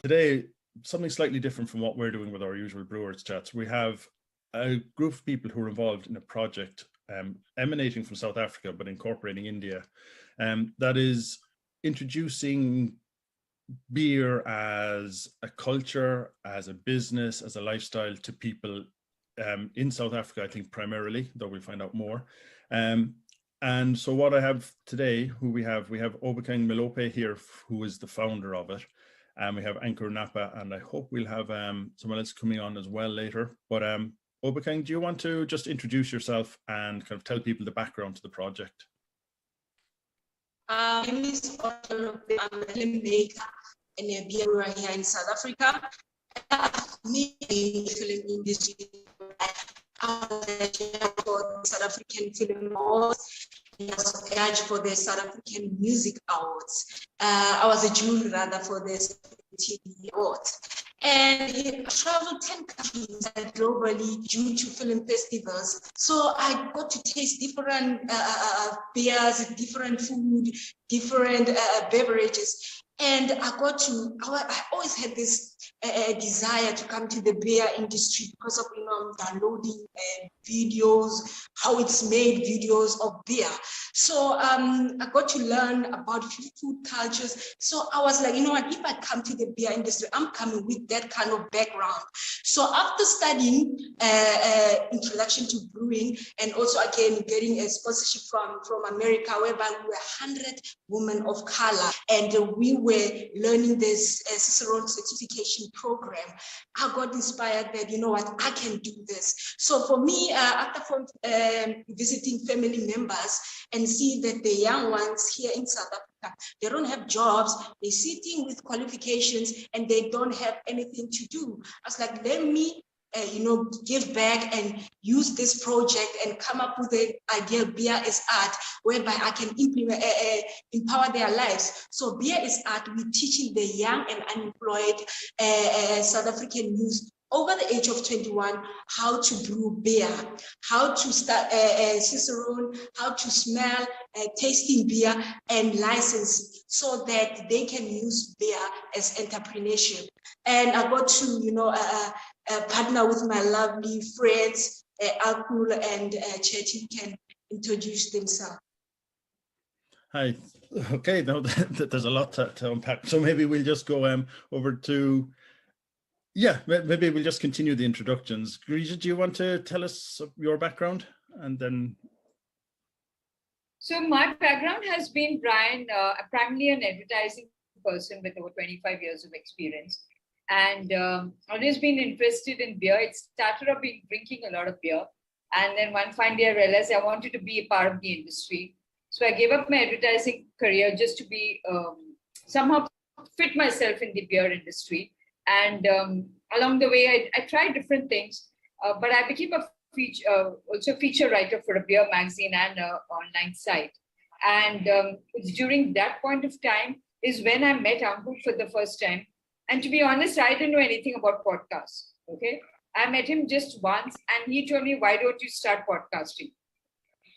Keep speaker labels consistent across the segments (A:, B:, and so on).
A: today, something slightly different from what we're doing with our usual Brewers Chats. We have a group of people who are involved in a project emanating from South Africa, but incorporating India, that is introducing beer as a culture, as a business, as a lifestyle to people in South Africa, I think primarily, though we'll find out more. And so what I have today, we have Obakeng Malope here, who is the founder of it. And we have Ankur Napa, and I hope we'll have someone else coming on as well later. But Obakeng, do you want to just introduce yourself and kind of tell people the background to the project?
B: My name is Ankur Napa. I'm a filmmaker and a beer brewer here in South Africa. Me in the film industry, I was a judge for the South African Film Awards, and I was a judge for the South African Music Awards. I was a jury rather for the TV Awards. And I traveled 10 countries globally due to film festivals. So I got to taste different beers, different food, different beverages. And I always had this desire to come to the beer industry because of, downloading videos, how it's made, videos of beer. So I got to learn about food cultures. So I was like, if I come to the beer industry, I'm coming with that kind of background. So after studying introduction to brewing, and also again getting a sponsorship from America, whereby we were 100 women of color, and we were learning this Cicerone certification program, I got inspired that, I can do this. So for me, after visiting family members and see that the young ones here in South Africa, they don't have jobs, they're sitting with qualifications and they don't have anything to do. I was like, let me give back and use this project and come up with the idea beer is art, whereby I can implement, empower their lives. So beer is art, we're teaching the young and unemployed South African youth over the age of 21 how to brew beer, how to start Cicerone, how to smell, tasting beer and license so that they can use beer as entrepreneurship. And I got to, partner with my lovely friends, Ankur and Chatty can introduce themselves.
A: Hi. Okay, now there's a lot to unpack. So maybe we'll just go over to, maybe we'll just continue the introductions. Girija, do you want to tell us your background? And then.
C: So my background has been, Brian, primarily an advertising person with over 25 years of experience. And always been interested in beer. It started off drinking a lot of beer. And then one fine day I realized I wanted to be a part of the industry. So I gave up my advertising career just to be somehow fit myself in the beer industry. And along the way, I tried different things, but I became also feature writer for a beer magazine and an online site. And during that point of time is when I met Ankur for the first time. And to be honest, I didn't know anything about podcasts, okay? I met him just once and he told me, why don't you start podcasting?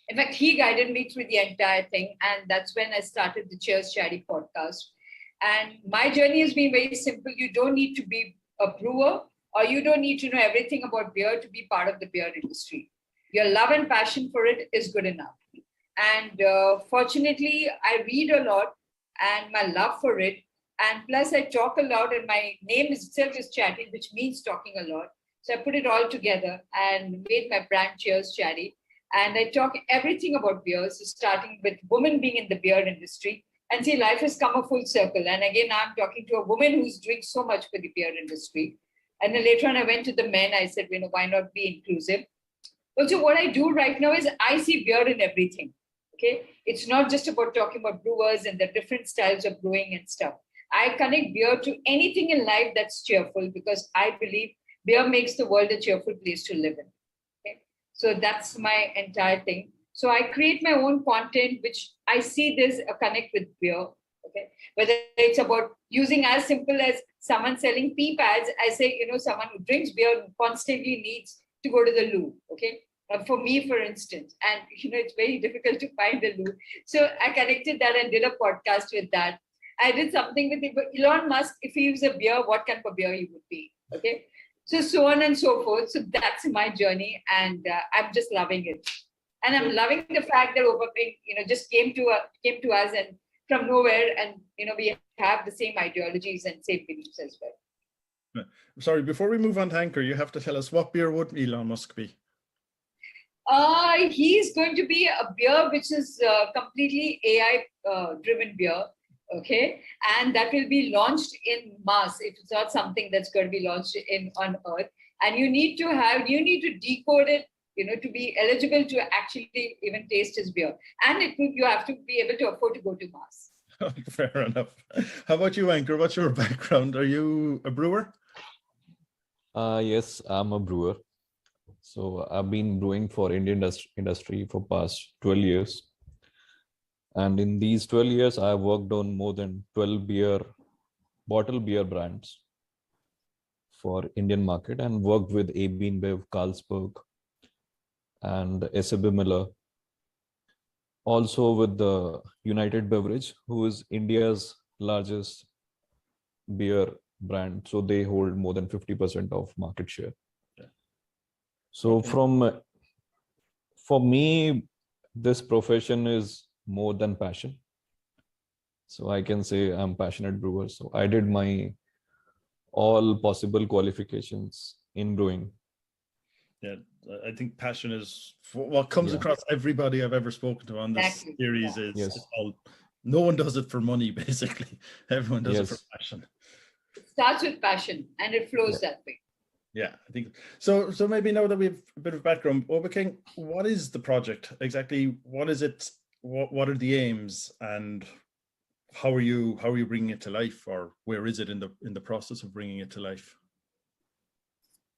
C: In fact, he guided me through the entire thing. And that's when I started the Cheers Chatty Podcast. And my journey has been very simple. You don't need to be a brewer or you don't need to know everything about beer to be part of the beer industry. Your love and passion for it is good enough. And fortunately, I read a lot and my love for it. And plus I talk a lot and my name itself is Chatty, which means talking a lot. So I put it all together and made my brand Cheers Chatty. And I talk everything about beers, starting with women being in the beer industry. And see, life has come a full circle. And again, I'm talking to a woman who's doing so much for the beer industry. And then later on, I went to the men. I said, why not be inclusive? Also, what I do right now is I see beer in everything. Okay, it's not just about talking about brewers and the different styles of brewing and stuff. I connect beer to anything in life that's cheerful because I believe beer makes the world a cheerful place to live in. Okay? So that's my entire thing. So I create my own content, which I see there's a connect with beer. Okay, whether it's about using as simple as someone selling pee pads, I say, someone who drinks beer constantly needs to go to the loo. Okay, for me, for instance, and it's very difficult to find the loo. So I connected that and did a podcast with that. I did something with Elon Musk. If he was a beer, what kind of a beer he would be? Okay. So on and so forth. So that's my journey, and I'm just loving it. And I'm loving the fact that Obakeng, just came to us and from nowhere, and we have the same ideologies and same beliefs as well.
A: Sorry, before we move on to Ankur, you have to tell us, what beer would Elon Musk be?
C: He's going to be a beer which is completely AI driven beer. Okay, and that will be launched in Mars. It's not something that's going to be launched on Earth. And you need to decode it, to be eligible to actually even taste his beer. And you have to be able to afford to go to Mars.
A: Fair enough. How about you, Ankur? What's your background? Are you a brewer?
D: Yes, I'm a brewer. So I've been brewing for Indian industry for past 12 years. And in these 12 years, I've worked on more than 12 bottle beer brands for Indian market, and worked with AB InBev, Carlsberg, and SAB Miller. Also with the United Beverage, who is India's largest beer brand. So they hold more than 50% of market share. Yeah. So for me, this profession is more than passion. So I can say I'm a passionate brewer. So I did my all possible qualifications in brewing.
A: Yeah, I think passion is what comes across everybody I've ever spoken to on this series. Is no one does it for money, basically. Everyone does it for passion.
C: It starts with passion and it flows that way.
A: Yeah, I think so. So maybe now that we have a bit of background, Obakeng, what is the project exactly? What is it? What are the aims, and how are you bringing it to life, or where is it in the process of bringing it to life?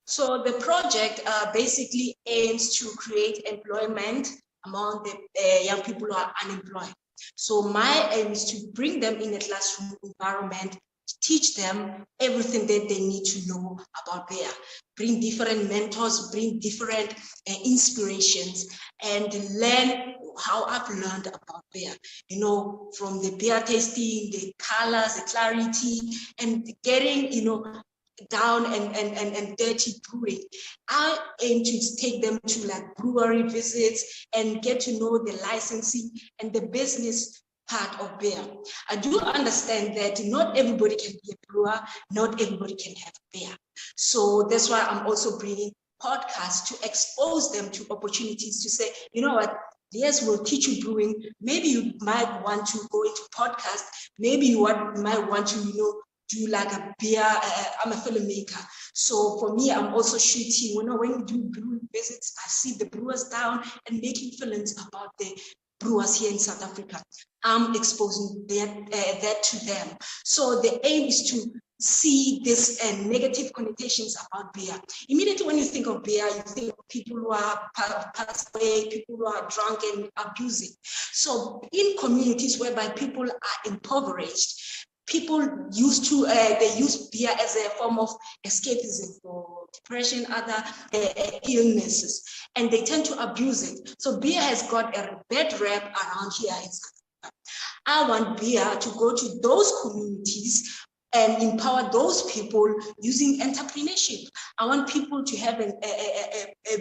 B: So the project basically aims to create employment among the young people who are unemployed. So my aim is to bring them in a classroom environment, teach them everything that they need to know about beer, bring different mentors, bring different inspirations, and learn how I've learned about beer, from the beer tasting, the colors, the clarity, and getting, down and dirty brewing. I aim to take them to like brewery visits and get to know the licensing and the business part of beer. I do understand that not everybody can be a brewer, not everybody can have beer. So that's why I'm also bringing podcasts to expose them to opportunities to say, you know what, yes, we'll teach you brewing. Maybe you might want to go into podcast. Maybe you might want to, do like a beer. I'm a filmmaker. So for me, I'm also shooting. When we do brewing visits, I see the brewers down and making films about the brewers here in South Africa. I'm exposing that to them. So the aim is to see this negative connotations about beer. Immediately when you think of beer, you think of people who are passed away, people who are drunk and abusing. So in communities whereby people are impoverished, people use beer as a form of escapism for depression, other illnesses, and they tend to abuse it. So beer has got a bad rap around here in South Africa. I want beer to go to those communities and empower those people using entrepreneurship. I want people to have a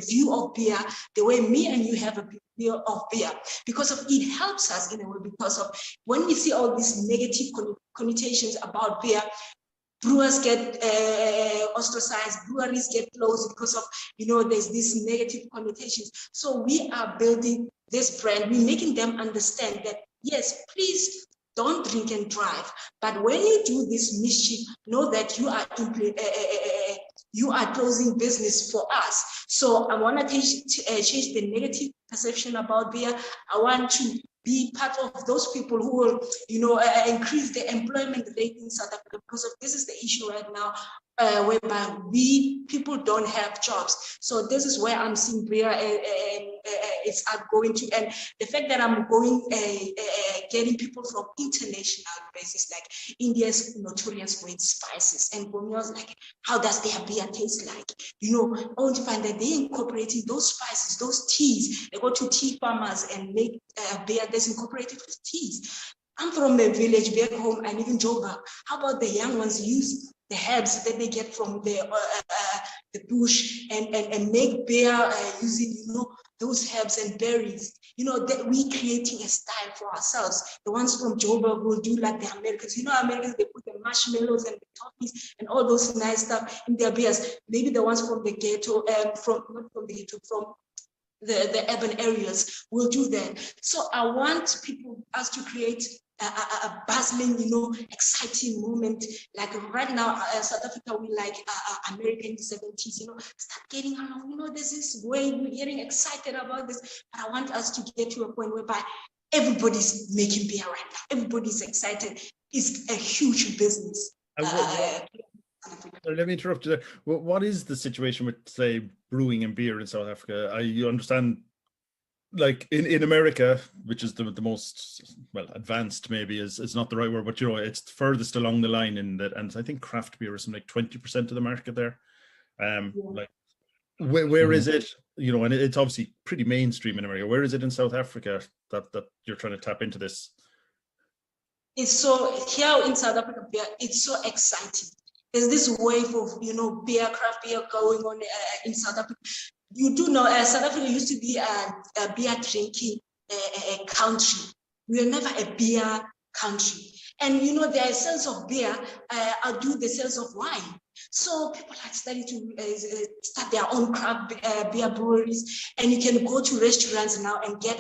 B: view of beer the way me and you have a view of beer, because it helps us in a way, because of when we see all these negative connotations about beer, brewers get ostracized, breweries get closed because of, there's these negative connotations. So we are building this brand, we're making them understand that, yes, please, don't drink and drive. But when you do this mischief, know that you are closing business for us. So I want to change the negative perception about beer. I want to be part of those people who will, increase the employment rate in South Africa, because this is the issue right now, whereby people don't have jobs. So this is where I'm seeing beer it's going to, and the fact that I'm going, getting people from international basis, like India's notorious with spices. And for me, I was like, how does their beer taste like? I want to find that they incorporating those spices, those teas. They go to tea farmers and make beer that's incorporated with teas. I'm from a village back home. I live in Joburg. How about the young ones use the herbs that they get from the bush and make beer using, those herbs and berries. That we creating a style for ourselves. The ones from Joburg will do like the Americans. Americans, they put the marshmallows and the toffees and all those nice stuff in their beers. Maybe the ones from the ghetto, not from the ghetto, from the urban areas will do that. So I want us to create a bustling, exciting moment. Like right now, South Africa, we like America in the 70s, start getting around, there's this way we're getting excited about this. But I want us to get to a point whereby everybody's making beer right now. Everybody's excited. It's a huge business.
A: Let me interrupt you there. What is the situation with, say, brewing and beer in South Africa? You understand, like in America, which is the most advanced, maybe is not the right word, but it's furthest along the line in that, and I think craft beer is something like 20% of the market there. Like where is it? And it's obviously pretty mainstream in America. Where is it in South Africa that you're trying to tap into this?
B: It's so here in South Africa, beer, it's so exciting. There's this wave of beer, craft beer going on in South Africa. You do know South Africa used to be a beer drinking country. We were never a beer country. And their sales of beer outdo the sales of wine. So people are starting to start their own craft beer breweries, and you can go to restaurants now and get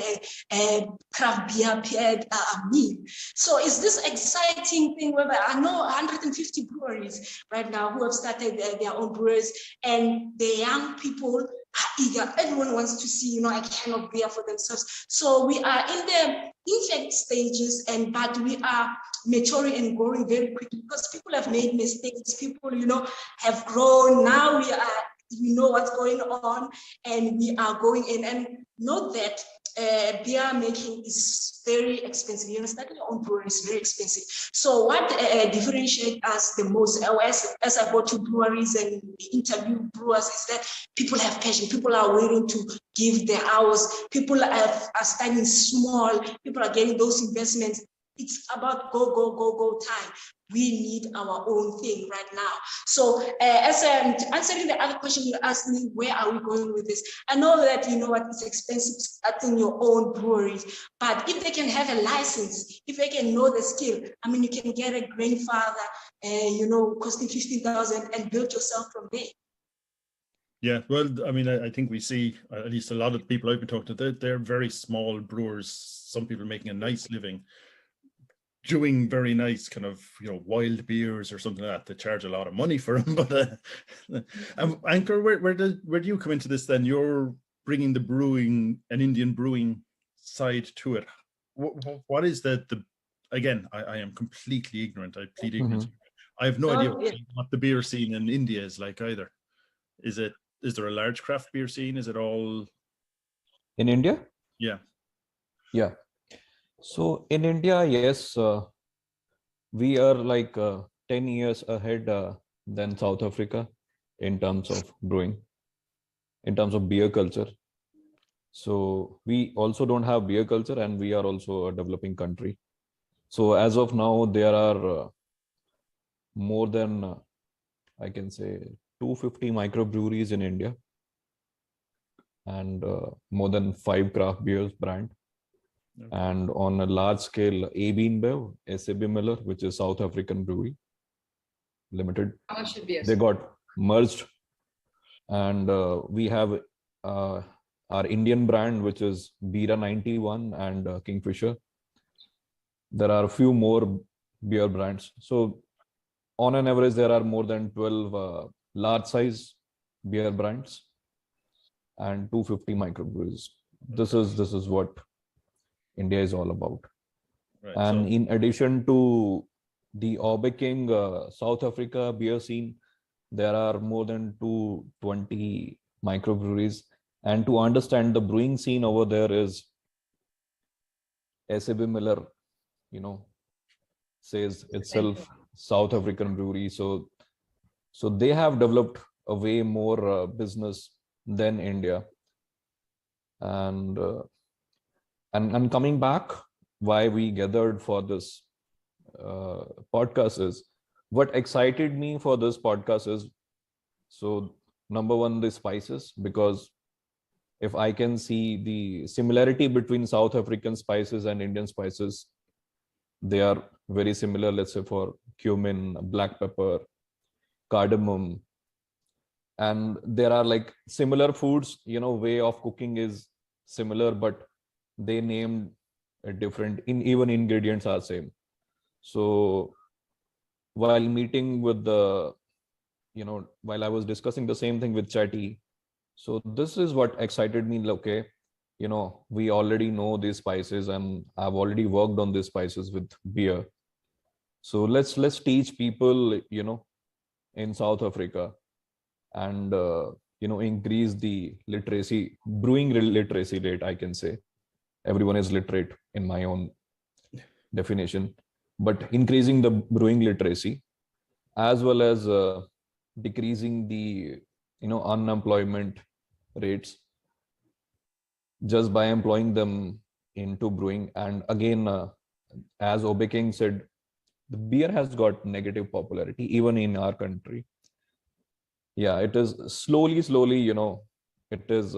B: a craft beer paired meal. So it's this exciting thing where I know 150 breweries right now who have started their own breweries, and the young people are eager. Everyone wants to see, a can of beer for themselves. So we are in the infant stages, but we are maturing and growing very quickly because people have made mistakes. People, have grown. Now we know what's going on, and we are going in. And note that beer making is very expensive. Starting your own brewery is very expensive. So what differentiates us the most, as I go to breweries and interview brewers, is that people have passion. People are willing to give their hours. People are starting small. People are getting those investments. It's about go time. We need our own thing right now. So as answering the other question you asked me, where are we going with this? I know that, it's expensive starting your own breweries, but if they can have a license, if they can know the skill, you can get a grandfather, costing 15,000 and build yourself from there.
A: Yeah, well, I think we see, at least a lot of the people I've been talking to, they're very small brewers. Some people making a nice living, doing very nice kind of wild beers or something like that. They charge a lot of money for them. But Ankur, where do you come into this then? You're bringing the brewing, an Indian brewing side to it. What is the again? I am completely ignorant. I plead ignorance. I have no idea what the beer scene in India is like either. Is there a large craft beer scene? Is it all
D: in India?
A: Yeah.
D: So in India, yes, we are like 10 years ahead than South Africa in terms of brewing, in terms of beer culture. So we also don't have beer culture, and we are also a developing country. So as of now, there are more than, I can say, 250 microbreweries in India, and more than 5 craft beers brand. And on a large scale, AB InBev, SAB Miller, which is South African Brewery Limited, they got merged. And we have our Indian brand, which is Bira 91 and Kingfisher. There are a few more beer brands. So on an average, there are more than 12 large size beer brands and 250 microbreweries. This is what India is all about. Right, and so, in addition to the Obakeng South Africa beer scene, there are more than 220 microbreweries. And to understand the brewing scene over there is SAB Miller, says itself South African brewery. So they have developed a way more business than India. And coming back, why we gathered for this podcast is, what excited me for this podcast is, so number one, the spices, because if I can see the similarity between South African spices and Indian spices, they are very similar. Let's say for cumin, black pepper, cardamom, and there are like similar foods, way of cooking is similar, but they named different, even ingredients are same. So while meeting with while I was discussing the same thing with Chatty, so this is what excited me. Okay, we already know these spices, and I've already worked on these spices with beer. So let's teach people, in South Africa, and increase the literacy, brewing literacy rate. I can say everyone is literate in my own definition, but increasing the brewing literacy, as well as decreasing the unemployment rates just by employing them into brewing. And again, as Obakeng said, the beer has got negative popularity even in our country. Yeah, it is slowly, it is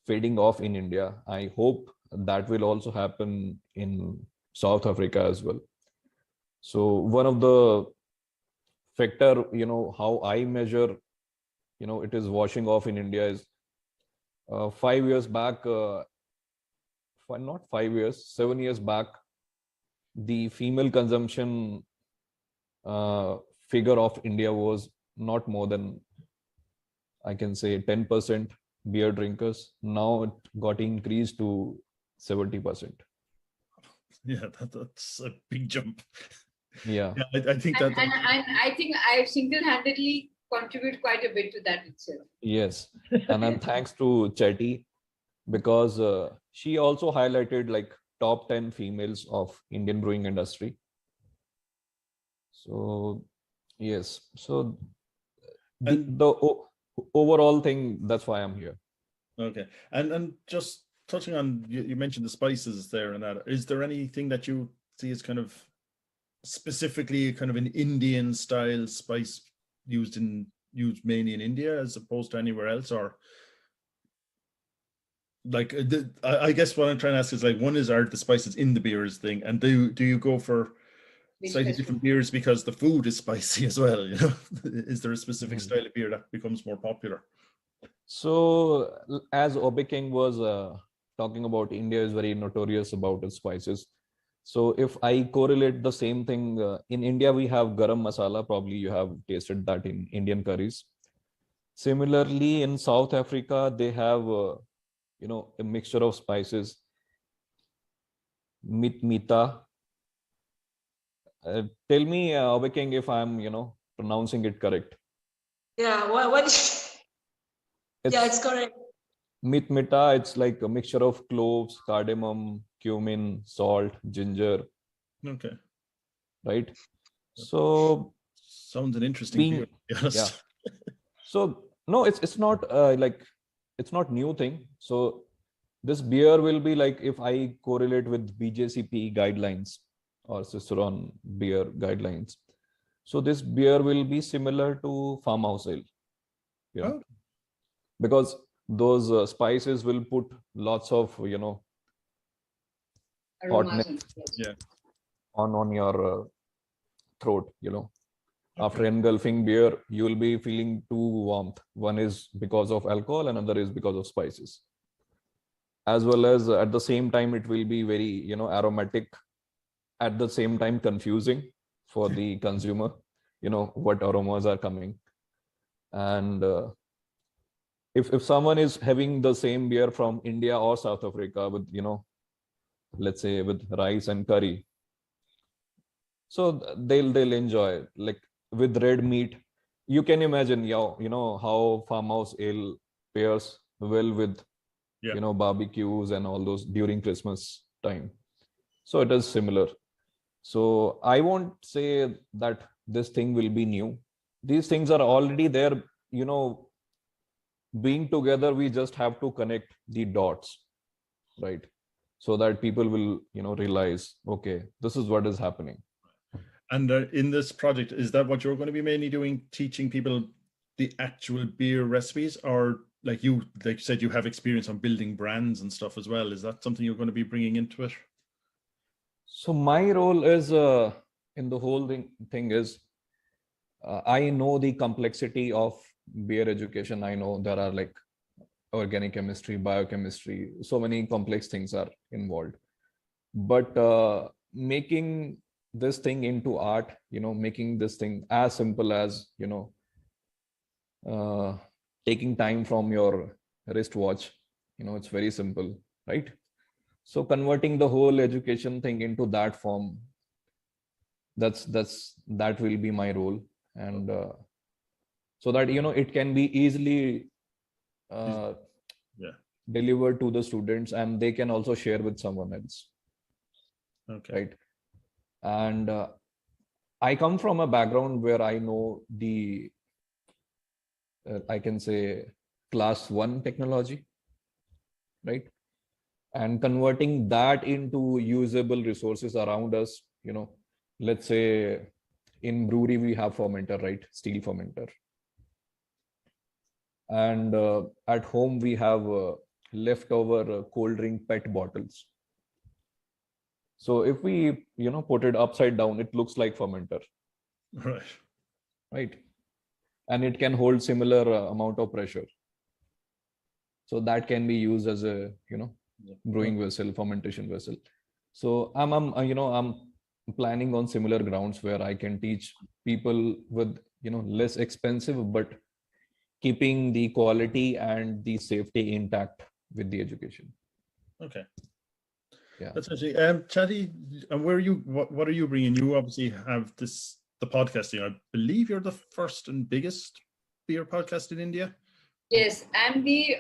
D: fading off in India. I hope that will also happen in South Africa as well. So one of the factor, how I measure, it is washing off in India is 5 years back, not 5 years, 7 years back, the female consumption figure of India was not more than, I can say, 10% beer drinkers. Now it got increased to 70%.
A: Yeah, that's a big jump.
D: Yeah,
A: I think that.
C: And I think I single-handedly contribute quite a bit to that itself.
D: Yes, and then thanks to Chatty, because she also highlighted like top 10 females of Indian brewing industry. So yes, so the overall thing, that's why I'm here.
A: Okay, and just touching on, you mentioned the spices there, and that, is there anything that you see as kind of specifically kind of an Indian style spice used mainly in India as opposed to anywhere else? Or like I guess what I'm trying to ask is, like, one is, are the spices in the beers thing, and do you go for slightly different beers because the food is spicy as well? Is there a specific style of beer that becomes more popular?
D: So as Obakeng was talking about, India is very notorious about its spices. So if I correlate the same thing, in India we have garam masala. Probably you have tasted that in Indian curries. Similarly, in South Africa, they have a mixture of spices. Mita. Tell me, Obakeng, if I'm pronouncing it correct.
B: Yeah, yeah, it's correct.
D: Mita, it's like a mixture of cloves, cardamom, cumin, salt, ginger.
A: Okay.
D: Right. So
A: sounds an interesting beer, to be honest.
D: Yeah. So no, it's not it's not new thing. So this beer will be like, if I correlate with BJCP guidelines or Cicerone beer guidelines, so this beer will be similar to farmhouse ale. Yeah. Oh. Because those spices will put lots of hotness on your throat. After engulfing beer, you will be feeling two warmth. One is because of alcohol, another is because of spices. As well as at the same time, it will be very aromatic, at the same time confusing for the consumer, what aromas are coming. And if someone is having the same beer from India or South Africa with, let's say with rice and curry, so they'll enjoy, like with red meat. You can imagine, how farmhouse ale pairs well with, barbecues and all those during Christmas time. So it is similar. So I won't say that this thing will be new. These things are already there, being together. We just have to connect the dots, right? so that people will, realize, okay, this is what is happening.
A: And in this project, is that what you're going to be mainly doing, teaching people the actual beer recipes, or like you said, you have experience on building brands and stuff as well? Is that something you're going to be bringing into it?
D: So my role is in the whole thing is I know the complexity of beer education. I know there are like organic chemistry, biochemistry, so many complex things are involved. But making this thing into art, making this thing as simple as, taking time from your wristwatch, it's very simple, right? So converting the whole education thing into that form, that will be my role. And so that, it can be easily delivered to the students, and they can also share with someone else.
A: Okay.
D: Right. And I come from a background where I know the, I can say, class 1 technology, right? And converting that into usable resources around us, let's say in brewery, we have fermenter, right? Steel fermenter. And at home, we have leftover cold drink PET bottles. So if we, put it upside down, it looks like fermenter. Right. And it can hold similar amount of pressure. So that can be used as a, brewing vessel, fermentation vessel. So I'm planning on similar grounds where I can teach people with, less expensive, but keeping the quality and the safety intact with the education.
A: Okay.
D: Yeah.
A: That's actually Chatty. And where are you? What are you bringing? You obviously have the podcasting. I believe you're the first and biggest beer podcast in India.
C: Yes, I'm the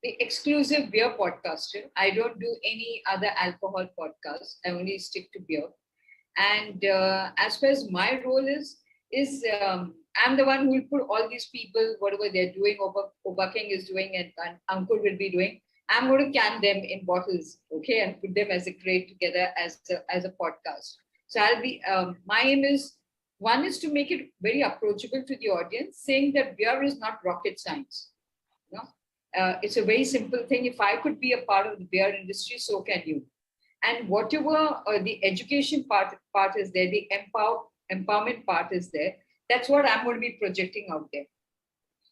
C: exclusive beer podcaster. I don't do any other alcohol podcast. I only stick to beer. And as far as my role is I'm the one who will put all these people, whatever they're doing, Obakeng is doing, and Ankur will be doing. I'm going to can them in bottles, okay, and put them as a crate together as a podcast. So I'll be, my aim is, one is to make it very approachable to the audience, saying that beer is not rocket science. It's a very simple thing. If I could be a part of the beer industry, so can you. And whatever the education part is there, the empowerment part is there, that's what I'm going to be projecting out there.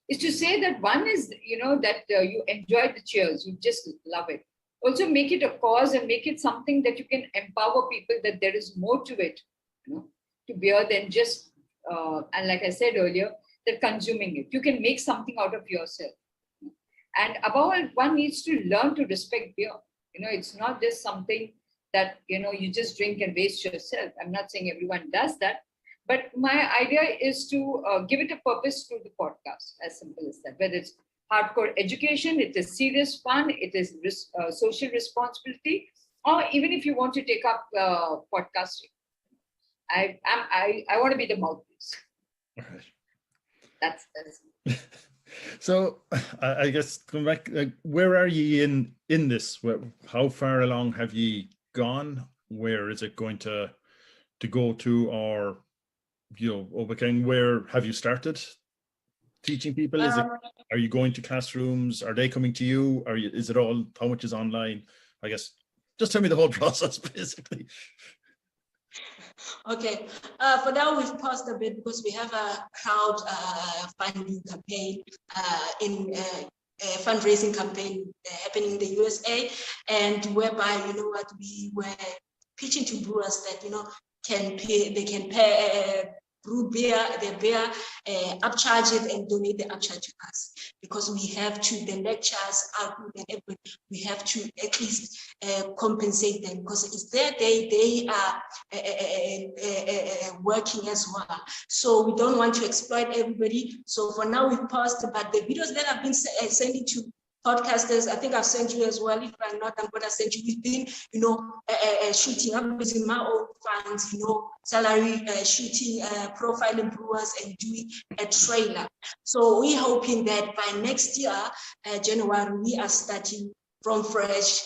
C: Is to say that one is, that you enjoy the cheers, you just love it. Also make it a cause and make it something that you can empower people, that there is more to it, to beer than just, and like I said earlier, that consuming it. You can make something out of yourself. And above all, one needs to learn to respect beer. It's not just something that, you just drink and waste yourself. I'm not saying everyone does that. But my idea is to give it a purpose through the podcast, as simple as that. Whether it's hardcore education, it is serious fun, it is social responsibility, or even if you want to take up podcasting. I want to be the mouthpiece.
A: All right.
C: That's
A: So I guess come back. Where are you in this? How far along have you gone? Where is it going to go to, or Obakeng, where have you started teaching people? Are you going to classrooms? Are they coming to you? Is it all, how much is online? I guess just tell me the whole process, basically.
B: Okay, for now we've paused a bit because we have a crowd funding campaign a fundraising campaign happening in the USA, and whereby we were pitching to brewers that they can pay brew their beer, upcharge it and donate the upcharge to us, because we have to, the lectures out and everything, we have to at least compensate them, because it's their day, they are working as well. So we don't want to exploit everybody. So for now we've paused, but the videos that have been sending to podcasters, I think I've sent you as well. If I'm not, I'm gonna send you. We've been, shooting. I'm using my own funds, salary shooting, profiling brewers and doing a trailer. So we're hoping that by next year, January, we are starting from fresh.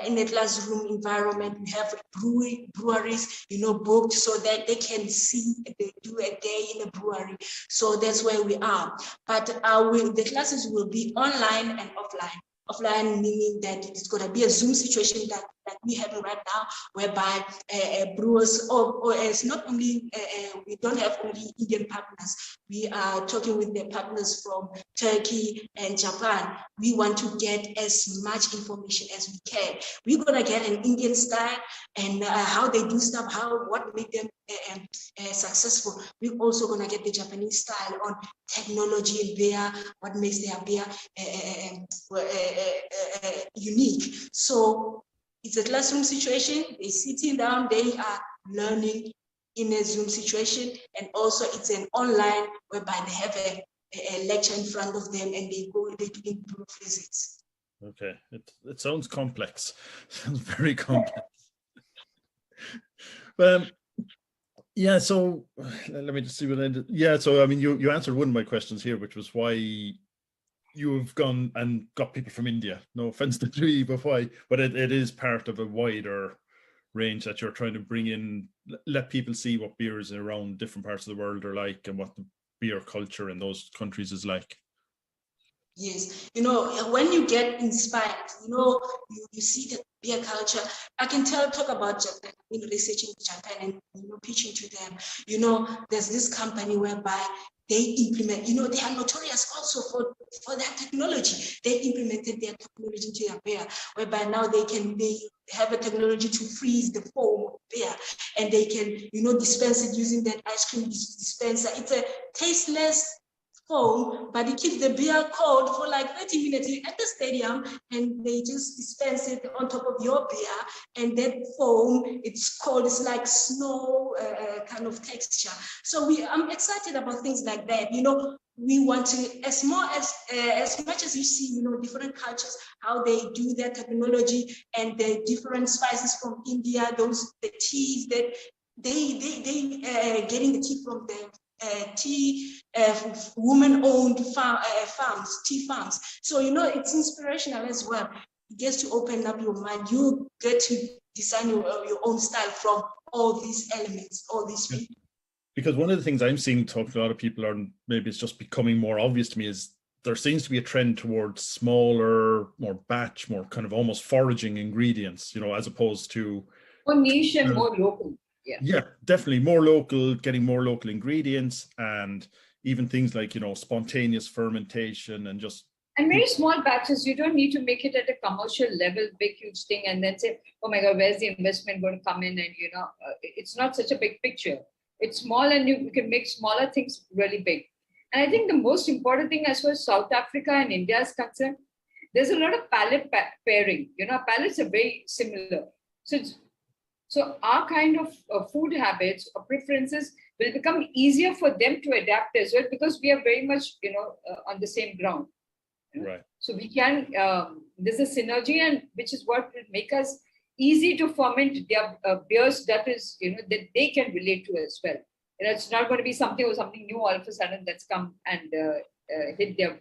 B: In a classroom environment, we have breweries, booked so that they can see, they do a day in a brewery. So that's where we are. But the classes will be online and offline. Offline meaning that it's going to be a Zoom situation that we have right now, whereby brewers, or it's not only, we don't have only Indian partners. We are talking with the partners from Turkey and Japan. We want to get as much information as we can. We're going to get an Indian style and how they do stuff, what made them successful. We're also going to get the Japanese style on technology in beer, what makes their beer unique. So it's a classroom situation. They're sitting down, they are learning in a Zoom situation, and also it's an online whereby they have a lecture in front of them and they do group visits.
A: Okay, it sounds complex. Sounds very complex. Yeah, so let me just see what I did. Yeah, so I mean, you answered one of my questions here, which was why you've gone and got people from India. No offense to you, but why? But it is part of a wider range that you're trying to bring in, let people see what beers around different parts of the world are like and what the beer culture in those countries is like.
B: Yes, when you get inspired, you see the beer culture. I can talk about Japan, researching Japan and pitching to them. There's this company whereby they implement, they are notorious also for their technology. They implemented their technology into their beer, whereby now they have a technology to freeze the foam of beer, and they can, dispense it using that ice cream dispenser. It's a tasteless foam, but it keeps the beer cold for like 30 minutes. You're at the stadium and they just dispense it on top of your beer, and that foam, it's cold, it's like snow kind of texture. So I'm excited about things like that. We want to, as much as you see, different cultures, how they do their technology and the different spices from India, the teas that they getting the tea from them. Woman-owned farms, tea farms. So, it's inspirational as well. It gets to open up your mind. You get to design your own style from all these elements, all these people.
A: Because one of the things I'm seeing talk to a lot of people, and maybe it's just becoming more obvious to me, is there seems to be a trend towards smaller, more batch, more kind of almost foraging ingredients, as opposed to
C: more niche and more local.
A: Yeah, definitely more local, getting more local ingredients, and even things like, spontaneous fermentation and just.
C: And very small batches. You don't need to make it at a commercial level, big, huge thing, and then say, oh my God, where's the investment going to come in? And, it's not such a big picture. It's small, and you can make smaller things really big. And I think the most important thing as far as South Africa and India is concerned, there's a lot of palate pairing. Palates are very similar. So our kind of food habits or preferences will become easier for them to adapt as well, because we are very much, on the same ground.
A: Right.
C: So we can, there's a synergy, and which is what will make us easy to ferment their beers that is, that they can relate to as well. It's not going to be something new all of a sudden that's come and hit their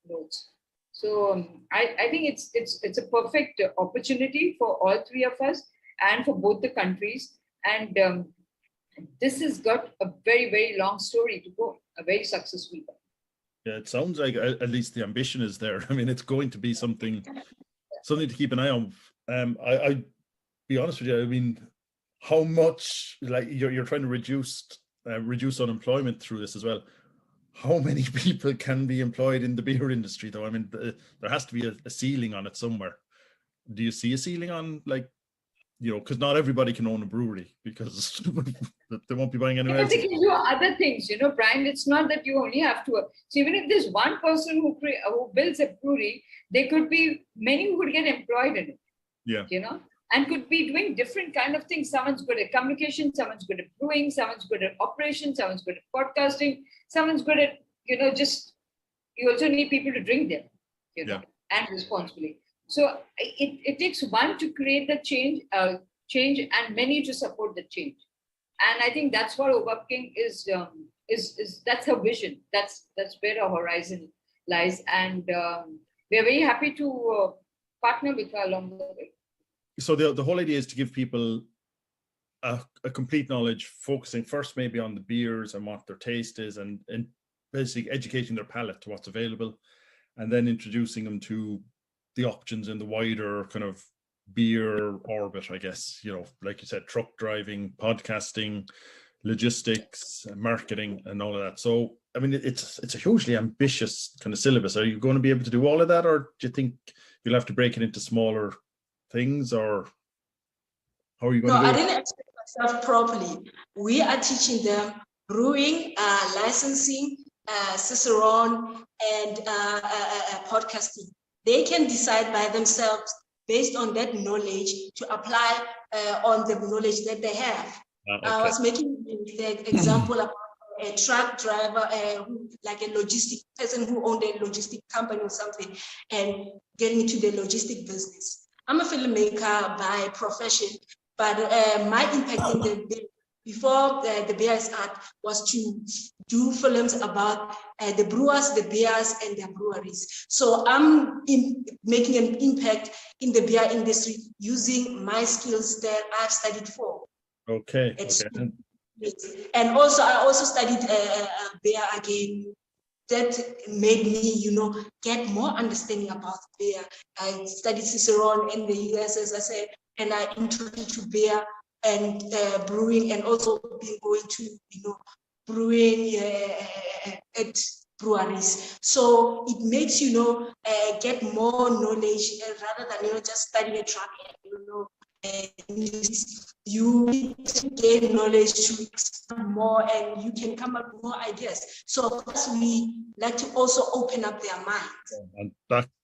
C: notes. So I think it's a perfect opportunity for all three of us, and for both the countries. And this has got a very, very long story to go, a very successful one.
A: Yeah, it sounds like at least the ambition is there. I mean, it's going to be something to keep an eye on. I be honest with you, I mean, how much, like, you're trying to reduce unemployment through this as well. How many people can be employed in the beer industry, though? I mean, there has to be a ceiling on it somewhere. Do you see a ceiling on, like, because not everybody can own a brewery, because they won't be buying anyone else.
C: They can do other things, Brian. It's not that you only have to. So even if there's one person who builds a brewery, there could be many who could get employed in it.
A: Yeah.
C: And could be doing different kind of things. Someone's good at communication, someone's good at brewing, someone's good at operations, someone's good at podcasting, someone's good at, just, you also need people to drink them, and responsibly. So it takes one to create the change and many to support the change. And I think that's what Obakeng is that's her vision. That's where our horizon lies. And we are very happy to partner with her along the way.
A: So the whole idea is to give people a complete knowledge, focusing first maybe on the beers and what their taste is, and basically educating their palate to what's available, and then introducing them to the options in the wider kind of beer orbit, I guess, like you said, truck driving, podcasting, logistics, marketing, and all of that. So, I mean, it's a hugely ambitious kind of syllabus. Are you going to be able to do all of that, or do you think you'll have to break it into smaller things, or how are you going to do it?
B: No, I didn't explain myself properly. We are teaching them brewing, licensing, Cicerone, and podcasting. They can decide by themselves based on that knowledge to apply on the knowledge that they have.
A: Okay.
B: I was making the example about a truck driver, like a logistic person who owned a logistic company or something, and getting into the logistic business. I'm a filmmaker by profession, but my impact in the before the Beers Art was to do films about the brewers, the beers, and their breweries. So I'm making an impact in the beer industry using my skills that I've studied for.
A: Okay.
B: And also, I also studied beer again. That made me, get more understanding about beer. I studied Cicerone in the US, as I said, and I introduced to beer and brewing, and also been going to, brewing at breweries. So it makes, get more knowledge rather than, just studying a track, you gain knowledge to expand more, and you can come up with more ideas. So of course, we like to also open up their minds.
A: And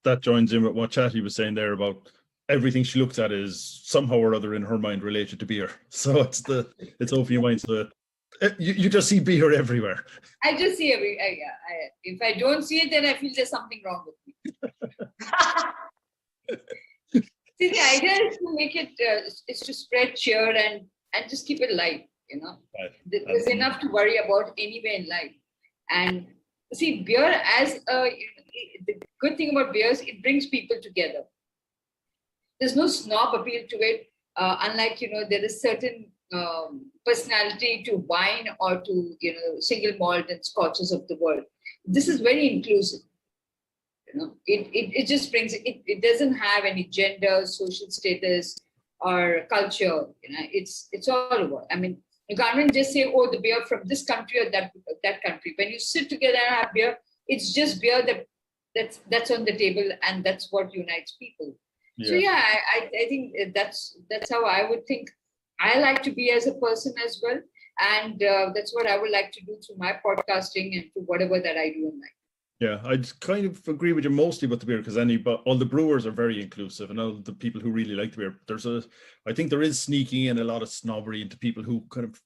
A: that joins in with what Chatty was saying there about everything she looks at is somehow or other in her mind related to beer. So it's open your mind. So you just see beer everywhere.
C: I just see if I don't see it, then I feel there's something wrong with me. See, the idea is to make it, is to spread cheer and just keep it light, Right. There's enough to worry about anywhere in life. And see, beer the good thing about beer is it brings people together. There's no snob appeal to it, unlike, there is certain personality to wine or to, single malt and scotches of the world. This is very inclusive. It just brings it doesn't have any gender, social status, or culture. It's all over. I mean, you can't just say, oh, the beer from this country or that country. When you sit together and have beer, it's just beer that's on the table, and that's what unites people. Yeah. So yeah, I think that's how I would think. I like to be as a person as well, and that's what I would like to do through my podcasting and to whatever that I do in life.
A: Yeah, I kind of agree with you mostly about the beer, because all the brewers are very inclusive, and all the people who really like the beer. I think there is sneaking in a lot of snobbery into people who kind of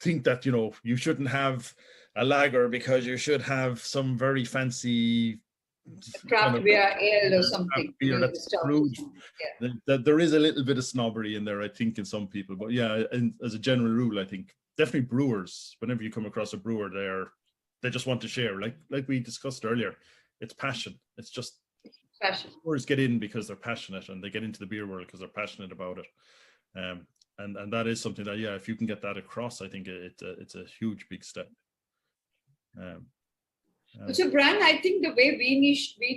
A: think that, you shouldn't have a lager because you should have some very fancy
C: craft beer, ale or something.
A: Beer that's brewed. Yeah. There is a little bit of snobbery in there, I think, in some people. But yeah, and as a general rule, I think definitely brewers, whenever you come across a brewer, they just want to share, like we discussed earlier. It's passion. It's just
C: passion.
A: Brewers get in because they're passionate, and they get into the beer world because they're passionate about it. And that is something that, yeah, if you can get that across, I think it's a huge, big step.
C: So Brian, I think the way we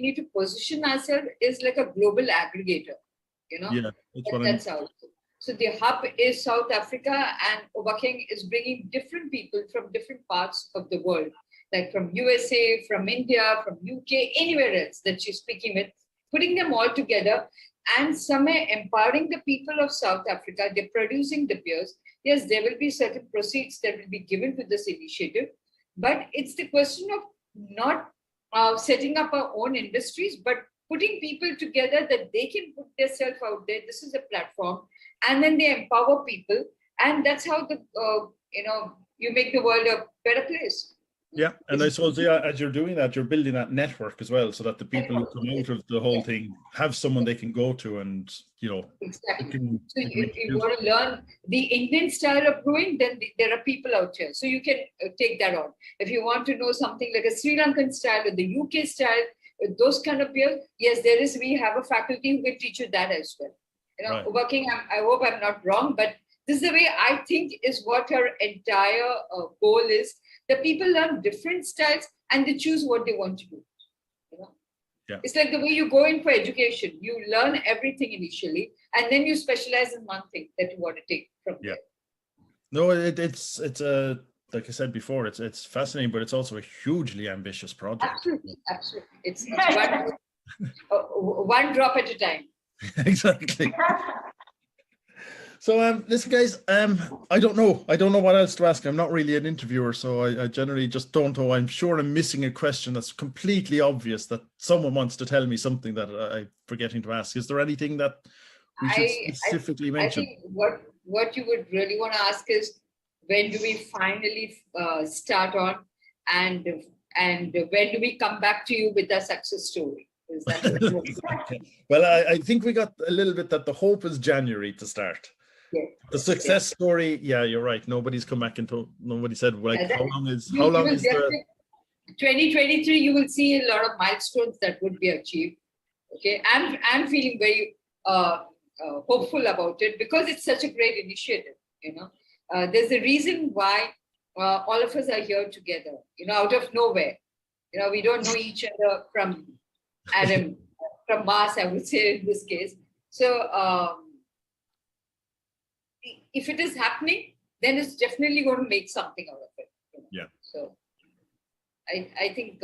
C: need to position ourselves is like a global aggregator.
A: Yeah,
C: that's how. So the hub is South Africa, and Obakeng is bringing different people from different parts of the world, like from USA, from India, from UK, anywhere else that you're speaking with, putting them all together and somewhere empowering the people of South Africa. They're producing the beers. Yes, there will be certain proceeds that will be given to this initiative, but it's the question of not setting up our own industries, but putting people together that they can put themselves out there. This is a platform. And then they empower people, and that's how you make the world a better place.
A: Yeah, and I suppose as you're doing that, you're building that network as well, so that the people who come out of the whole thing have someone they can go to, and
C: exactly. So if you want to learn the Indian style of brewing, then there are people out here, so you can take that on. If you want to know something like a Sri Lankan style or the UK style, those kind of beers, yes, we have a faculty who can teach you that as well.
A: Right.
C: Obakeng, I hope I'm not wrong, but this is the way I think is what our entire goal is. The people learn different styles and they choose what they want to do.
A: Yeah.
C: It's like the way you go in for education. You learn everything initially, and then you specialize in one thing that you want to take from there.
A: No, it's a, like I said before, it's fascinating, but it's also a hugely ambitious project.
C: Absolutely. It's one drop at a time.
A: Exactly. So listen, guys, I don't know what else to ask. I'm not really an interviewer, so I generally just don't know. I'm sure I'm missing a question that's completely obvious that someone wants to tell me something that I'm forgetting to ask. Is there anything that we should specifically mention?
C: I think what you would really want to ask is, when do we finally start on, and when do we come back to you with a success story? Is that
A: Well, I think we got a little bit that the hope is January to start.
C: Yeah.
A: The success story, yeah, you're right. Nobody's come back and nobody said, like, how long is the
C: 2023? You will see a lot of milestones that would be achieved. Okay, I'm feeling very hopeful about it because it's such a great initiative. There's a reason why all of us are here together. Out of nowhere. We don't know each other from Adam, from Mars, I would say in this case. So if it is happening, then it's definitely going to make something out of it.
A: Yeah.
C: So I think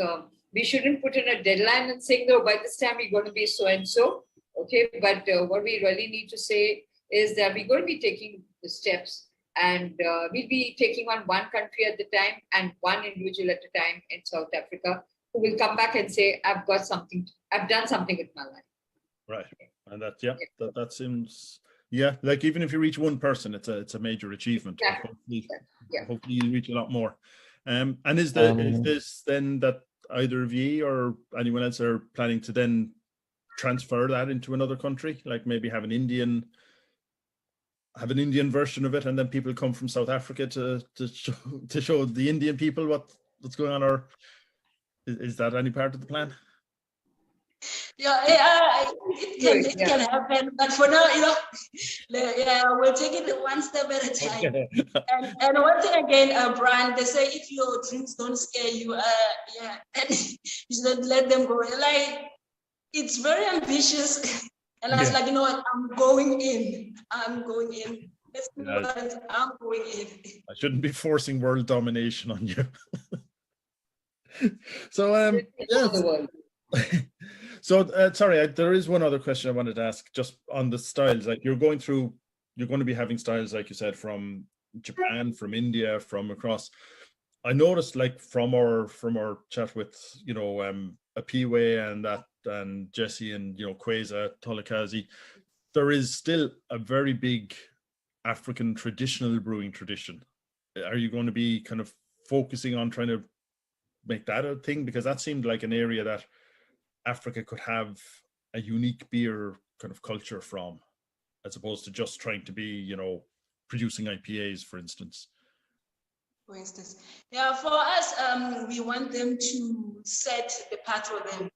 C: we shouldn't put in a deadline and saying, no, by this time we're going to be so and so. Okay. But what we really need to say is that we're going to be taking the steps, and we'll be taking on one country at the time and one individual at a time in South Africa, who will come back and say, I've done something with my life.
A: Right. And that seems, like even if you reach one person, it's a major achievement.
C: Exactly.
A: Hopefully you reach a lot more. And is this then that either of you or anyone else are planning to then transfer that into another country, like maybe have an Indian version of it, and then people come from South Africa to show the Indian people what's going on, or is that any part of the plan?
B: It can happen, but for now, we'll take it one step at a time. Okay. And one thing again, Brian, they say if your dreams don't scare you, and you should let them go. Like, it's very ambitious, and I was like, you know what, I'm going in. I'm going in. I
A: shouldn't be forcing world domination on you. So So sorry, there is one other question I wanted to ask, just on the styles. Like, you're going to be having styles, like you said, from Japan, from India, from across. I noticed, like, from our chat with Apiwe and Jesse and Kweza Tolakazi, there is still a very big African traditional brewing tradition. Are you going to be kind of focusing on trying to make that a thing? Because that seemed like an area that Africa could have a unique beer kind of culture from, as opposed to just trying to be, producing IPAs, for instance.
B: For instance, for us, we want them to set the path for them.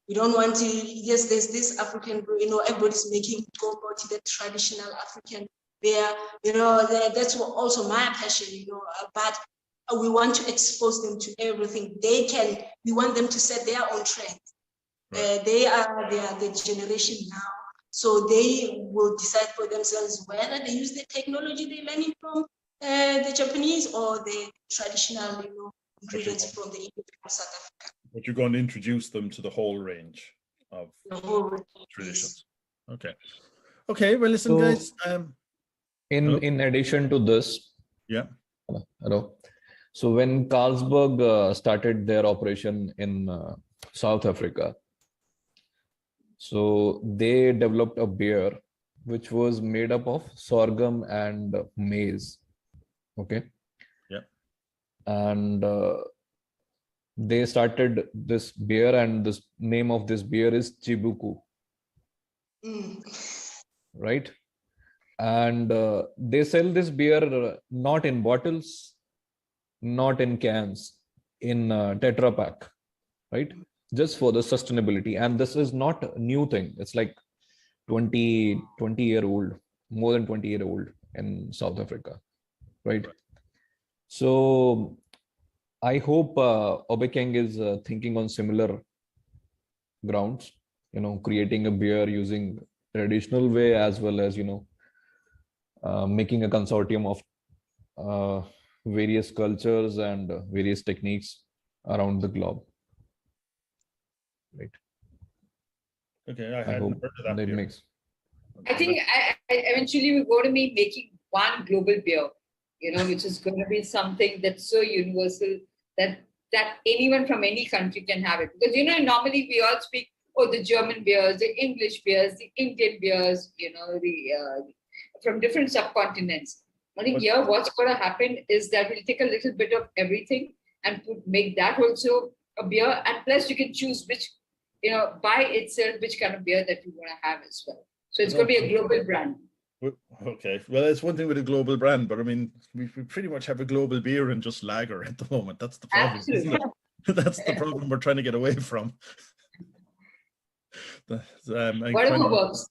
B: We don't want to, yes, there's this African brew, everybody's making go to the traditional African beer, that's also my passion, but we want to expose them to everything. We want them to set their own trend. Right. They are the generation now, so they will decide for themselves whether they use the technology they're learning from the Japanese or the traditional, ingredients from the South Africa.
A: But you're going to introduce them to the whole range of traditions. Okay. Well, listen, guys.
D: In addition to this, hello. So when Carlsberg started their operation in South Africa, so they developed a beer which was made up of sorghum and maize. Okay.
A: Yeah.
D: And they started this beer, and the name of this beer is Chibuku. Right. And they sell this beer not in bottles, not in cans, in Tetra Pak. Right. just for the sustainability. And this is not a new thing. It's like 20-year-old, more than 20-year-old in South Africa, right? So I hope Obakeng is thinking on similar grounds, creating a beer using traditional way, as well as, making a consortium of various cultures and various techniques around the globe. Right.
A: Okay, I
D: hope
A: hadn't heard of that
D: that
A: beer.
D: makes.
C: I think eventually we're going to be making one global beer, which is going to be something that's so universal that anyone from any country can have it. Because, normally we all speak, the German beers, the English beers, the Indian beers, from different subcontinents. I think here what's going to happen is that we'll take a little bit of everything and make that also a beer. And plus you can choose which, by itself, which kind of beer that you want to have as well. So it's going to be a global brand.
A: Okay, well, it's one thing with a global brand, but I mean, we pretty much have a global beer and just lager at the moment. That's the problem, isn't it? That's the problem we're trying to get away from.
C: Whatever works.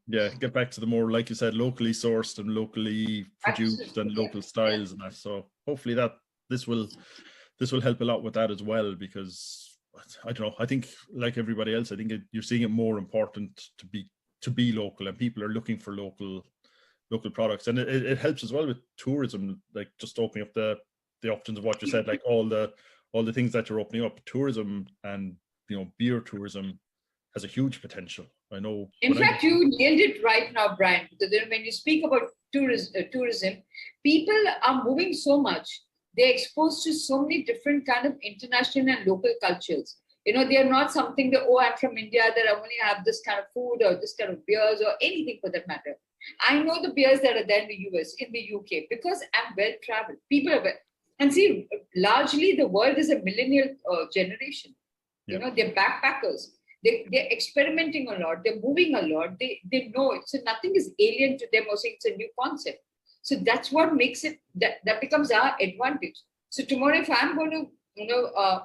A: Yeah, get back to the more, like you said, locally sourced and locally produced and local styles and that. So hopefully this will help a lot with that as well, because I don't know, I think like everybody else, I think you're seeing it more important to be local, and people are looking for local products, and it helps as well with tourism, like just opening up the options of what you said, like all the things that you're opening up. Tourism and beer tourism has a huge potential. I know.
C: In fact, you nailed it right now, Brian. Because when you speak about tourism, people are moving so much. They're exposed to so many different kind of international and local cultures. They are not something that, I'm from India, that I only have this kind of food or this kind of beers or anything for that matter. I know the beers that are there in the US, in the UK, because I'm well-traveled. People are and see, largely the world is a millennial generation.
A: Yeah.
C: They're backpackers. They're experimenting a lot. They're moving a lot. They know it. So nothing is alien to them or saying it's a new concept. So that's what makes it, that becomes our advantage. So tomorrow, if I'm going to,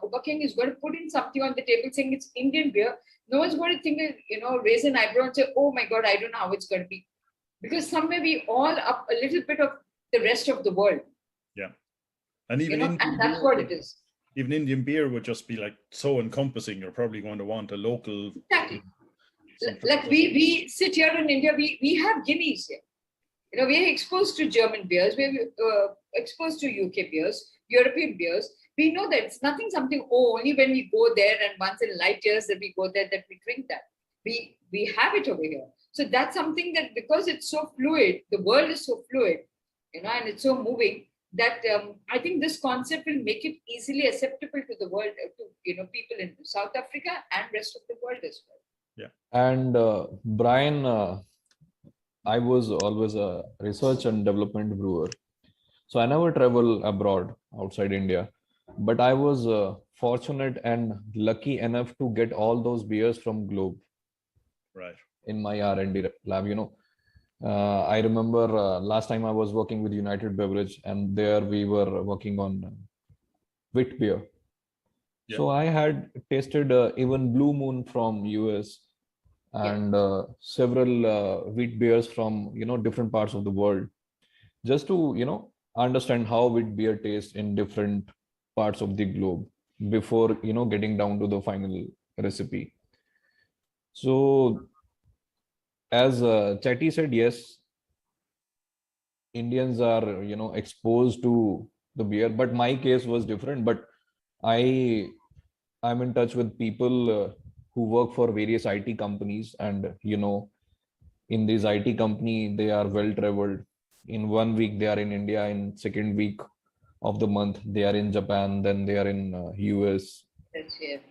C: Obakeng is going to put in something on the table saying it's Indian beer, no one's going to think, raise an eyebrow and say, oh my God, I don't know how it's going to be. Because somewhere we all up a little bit of the rest of the world.
A: Yeah. And even
C: and that's what it is.
A: Even Indian beer would just be like so encompassing. You're probably going to want a local.
C: Exactly. Like we sit here in India, we have Guineas here. We are exposed to German beers, we're exposed to UK beers, European beers. We know that it's nothing something, only when we go there and once in light years that we go there that we drink that. We have it over here. So that's something that, because it's so fluid, the world is so fluid, and it's so moving, that I think this concept will make it easily acceptable to the world, to people in South Africa and rest of the world as well.
A: Yeah.
D: And Brian, I was always a research and development brewer. So I never travel abroad outside India, but I was fortunate and lucky enough to get all those beers from Globe.
A: Right.
D: In my R&D lab, I remember last time I was working with United Beverage, and there we were working on wheat beer. Yeah. So I had tasted even Blue Moon from US and several wheat beers from different parts of the world, just to understand how wheat beer tastes in different parts of the globe before getting down to the final recipe. So as Chatty said, yes, Indians are exposed to the beer, but my case was different. But I'm in touch with people who work for various IT companies, and in this IT company they are well traveled. In 1 week they are in India, in second week of the month they are in Japan, then they are in US.
C: That's it.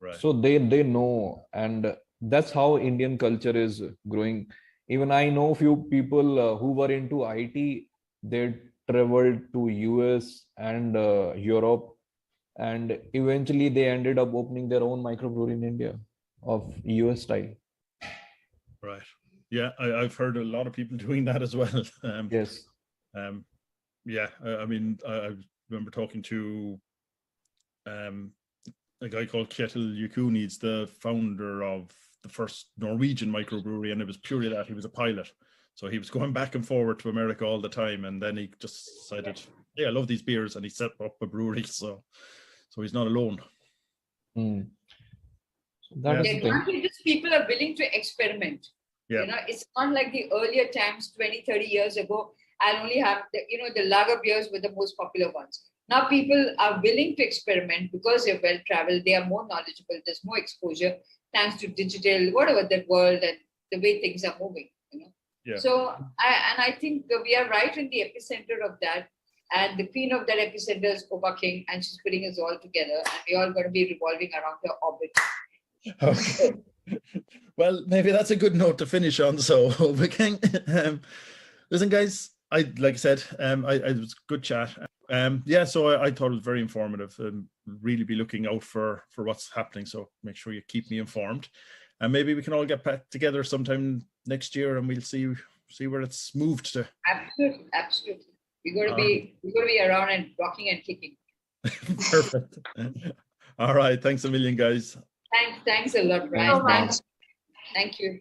D: Right. So they know, and that's how Indian culture is growing. Even I know few people who were into IT, they traveled to US and Europe, and eventually they ended up opening their own microbrewery in India of US style.
A: Right. Yeah, I've heard a lot of people doing that as well.
D: Yes.
A: Yeah, I mean, I remember talking to a guy called Kjetil Yukuni's the founder of the first Norwegian microbrewery, and it was purely that he was a pilot. So he was going back and forward to America all the time, and then he just decided, "Hey, I love these beers," and he set up a brewery. So he's not alone.
D: That is
C: The
D: the thing.
C: advantage is people are willing to experiment.
A: Yeah.
C: You know, it's not like the earlier times 20, 30 years ago. I'll only have the lager beers were the most popular ones. Now people are willing to experiment because they're well traveled, they are more knowledgeable, there's more exposure thanks to digital, whatever the world and the way things are moving.
A: Yeah.
C: So I think we are right in the epicenter of that. And the queen of that epicenter is Obakeng, and she's putting us all together, and we're all going to be revolving around her orbit.
A: Okay. Well, maybe that's a good note to finish on. So, listen, guys, like I said, it was a good chat. So I thought it was very informative, and really be looking out for what's happening. So make sure you keep me informed, and maybe we can all get back together sometime next year, and we'll see where it's moved to.
C: Absolutely. We're going to be around and rocking and kicking.
A: Perfect. All right. Thanks a million, guys.
C: Thanks a lot, Brian.
B: Thanks.
C: Thank you.